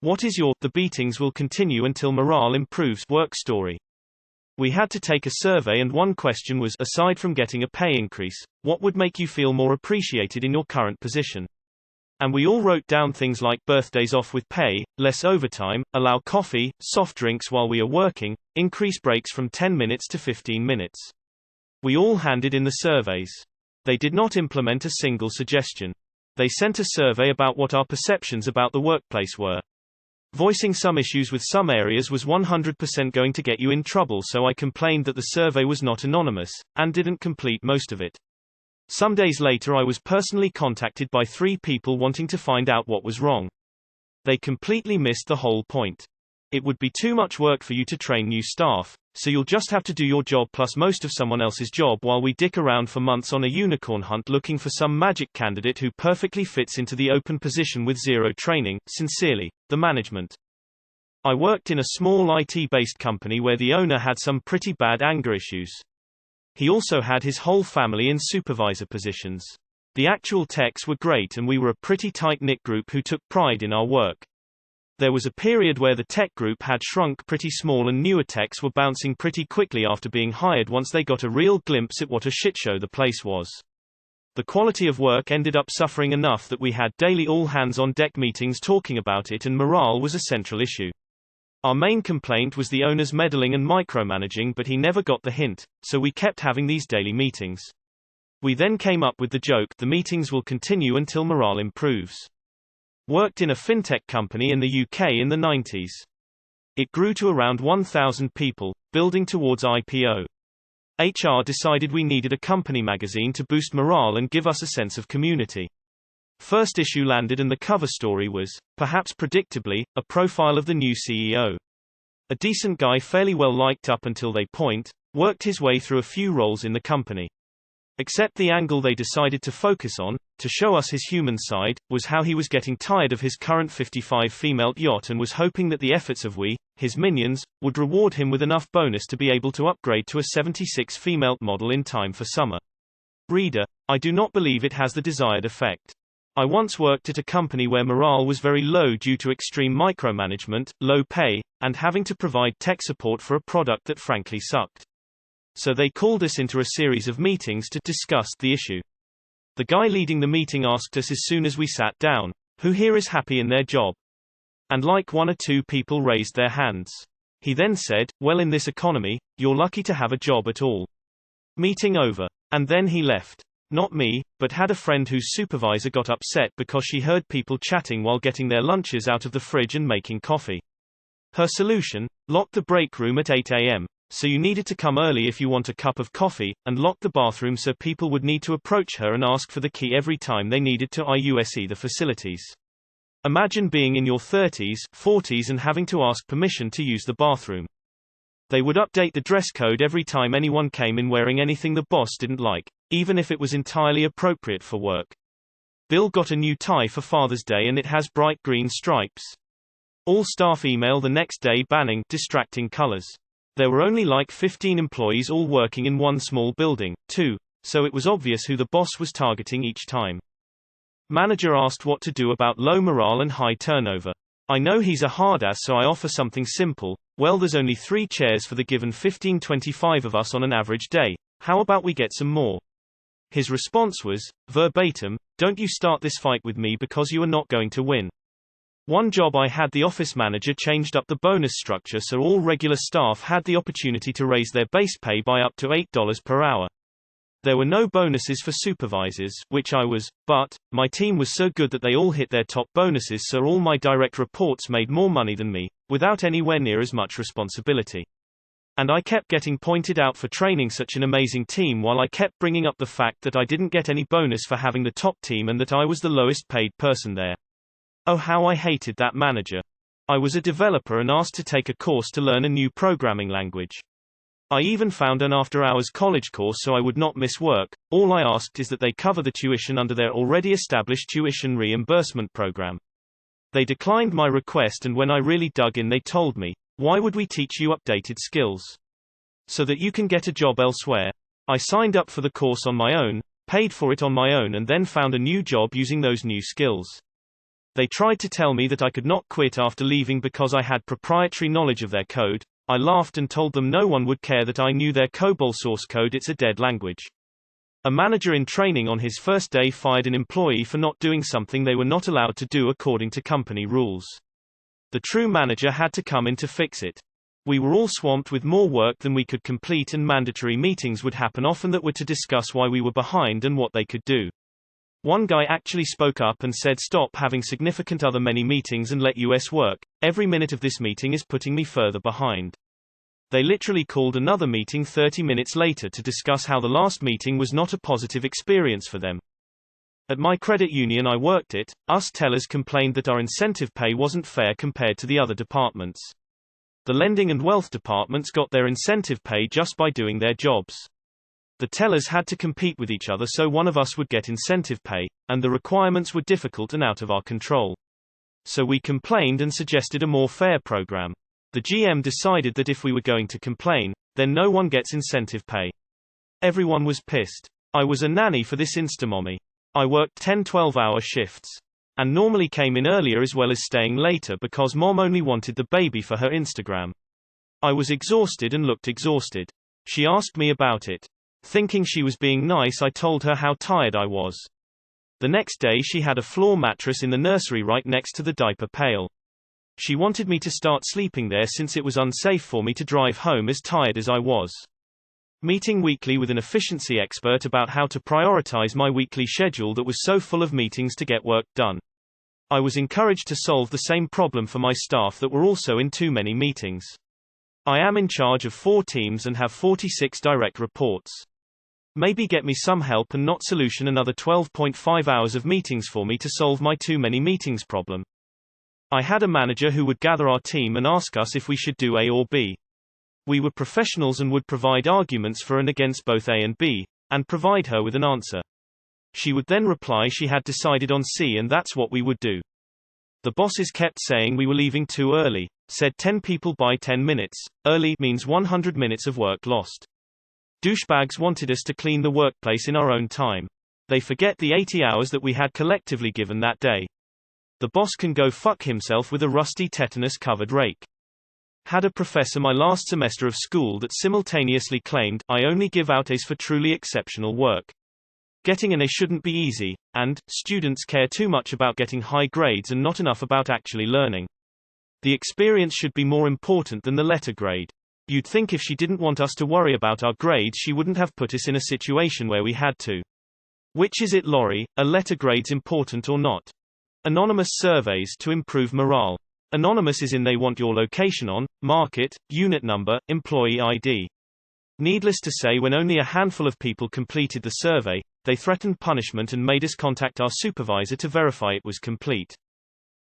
What is your "the beatings will continue until morale improves" work story? We had to take a survey and one question was, aside from getting a pay increase, what would make you feel more appreciated in your current position? And we all wrote down things like birthdays off with pay, less overtime, allow coffee, soft drinks while we are working, increase breaks from 10 minutes to 15 minutes. We all handed in the surveys. They did not implement a single suggestion. They sent a survey about what our perceptions about the workplace were. Voicing some issues with some areas was 100% going to get you in trouble, so I complained that the survey was not anonymous, and didn't complete most of it. Some days later I was personally contacted by 3 people wanting to find out what was wrong. They completely missed the whole point. It would be too much work for you to train new staff, so you'll just have to do your job plus most of someone else's job while we dick around for months on a unicorn hunt looking for some magic candidate who perfectly fits into the open position with zero training. Sincerely, the management. I worked in a small IT-based company where the owner had some pretty bad anger issues. He also had his whole family in supervisor positions. The actual techs were great and we were a pretty tight-knit group who took pride in our work. There was a period where the tech group had shrunk pretty small and newer techs were bouncing pretty quickly after being hired once they got a real glimpse at what a shitshow the place was. The quality of work ended up suffering enough that we had daily all-hands-on-deck meetings talking about it, and morale was a central issue. Our main complaint was the owner's meddling and micromanaging, but he never got the hint, so we kept having these daily meetings. We then came up with the joke, the meetings will continue until morale improves. Worked in a fintech company in the UK in the 90s. It grew to around 1,000 people, building towards IPO. HR decided we needed a company magazine to boost morale and give us a sense of community. First issue landed and the cover story was, perhaps predictably, a profile of the new CEO. A decent guy, fairly well liked up until they worked his way through a few roles in the company. Except the angle they decided to focus on, to show us his human side, was how he was getting tired of his current 55 female yacht and was hoping that the efforts of we, his minions, would reward him with enough bonus to be able to upgrade to a 76 female model in time for summer. Reader, I do not believe it has the desired effect. I once worked at a company where morale was very low due to extreme micromanagement, low pay, and having to provide tech support for a product that frankly sucked. So they called us into a series of meetings to discuss the issue. The guy leading the meeting asked us as soon as we sat down, who here is happy in their job? And like 1 or 2 people raised their hands. He then said, well, in this economy, you're lucky to have a job at all. Meeting over. And then he left. Not me, but had a friend whose supervisor got upset because she heard people chatting while getting their lunches out of the fridge and making coffee. Her solution? Lock the break room at 8 a.m. So you needed to come early if you want a cup of coffee, and lock the bathroom so people would need to approach her and ask for the key every time they needed to use the facilities. Imagine being in your 30s, 40s and having to ask permission to use the bathroom. They would update the dress code every time anyone came in wearing anything the boss didn't like, even if it was entirely appropriate for work. Bill got a new tie for Father's Day and it has bright green stripes. All staff email the next day banning distracting colors. There were only like 15 employees all working in one small building, too, so it was obvious who the boss was targeting each time. Manager asked what to do about low morale and high turnover. I know he's a hard ass, so I offer something simple. Well, there's only 3 chairs for the given 15-25 of us on an average day. How about we get some more? His response was, verbatim, don't you start this fight with me because you are not going to win. One job I had, the office manager changed up the bonus structure so all regular staff had the opportunity to raise their base pay by up to $8 per hour. There were no bonuses for supervisors, which I was, but my team was so good that they all hit their top bonuses, so all my direct reports made more money than me, without anywhere near as much responsibility. And I kept getting pointed out for training such an amazing team while I kept bringing up the fact that I didn't get any bonus for having the top team and that I was the lowest paid person there. Oh, how I hated that manager. I was a developer and asked to take a course to learn a new programming language. I even found an after-hours college course so I would not miss work. All I asked is that they cover the tuition under their already established tuition reimbursement program. They declined my request, and when I really dug in they told me, why would we teach you updated skills? So that you can get a job elsewhere. I signed up for the course on my own, paid for it on my own, and then found a new job using those new skills. They tried to tell me that I could not quit after leaving because I had proprietary knowledge of their code. I laughed and told them no one would care that I knew their COBOL source code, it's a dead language. A manager in training on his first day fired an employee for not doing something they were not allowed to do according to company rules. The true manager had to come in to fix it. We were all swamped with more work than we could complete, and mandatory meetings would happen often that were to discuss why we were behind and what they could do. One guy actually spoke up and said, "Stop having significant other many meetings and let us work. Every minute of this meeting is putting me further behind." They literally called another meeting 30 minutes later to discuss how the last meeting was not a positive experience for them. At my credit union I worked at, us tellers complained that our incentive pay wasn't fair compared to the other departments. The lending and wealth departments got their incentive pay just by doing their jobs. The tellers had to compete with each other so one of us would get incentive pay, and the requirements were difficult and out of our control. So we complained and suggested a more fair program. The GM decided that if we were going to complain, then no one gets incentive pay. Everyone was pissed. I was a nanny for this Instamommy. I worked 10-12-hour shifts. And normally came in earlier as well as staying later because Mom only wanted the baby for her Instagram. I was exhausted and looked exhausted. She asked me about it. Thinking she was being nice, I told her how tired I was. The next day she had a floor mattress in the nursery right next to the diaper pail. She wanted me to start sleeping there since it was unsafe for me to drive home as tired as I was. Meeting weekly with an efficiency expert about how to prioritize my weekly schedule that was so full of meetings to get work done. I was encouraged to solve the same problem for my staff that were also in too many meetings. I am in charge of 4 teams and have 46 direct reports. Maybe get me some help and not solution another 12.5 hours of meetings for me to solve my too many meetings problem. I had a manager who would gather our team and ask us if we should do A or B. We were professionals and would provide arguments for and against both A and B, and provide her with an answer. She would then reply she had decided on C and that's what we would do. The bosses kept saying we were leaving too early, said 10 people by 10 minutes, early means 100 minutes of work lost. Douchebags wanted us to clean the workplace in our own time. They forget the 80 hours that we had collectively given that day. The boss can go fuck himself with a rusty tetanus-covered rake. Had a professor my last semester of school that simultaneously claimed, "I only give out A's for truly exceptional work. Getting an A shouldn't be easy," and, "Students care too much about getting high grades and not enough about actually learning. The experience should be more important than the letter grade." You'd think if she didn't want us to worry about our grades she wouldn't have put us in a situation where we had to. Which is it, Laurie? Are letter grades important or not? Anonymous surveys to improve morale. Anonymous is in they want your location on, market, unit number, employee ID. Needless to say, when only a handful of people completed the survey, they threatened punishment and made us contact our supervisor to verify it was complete.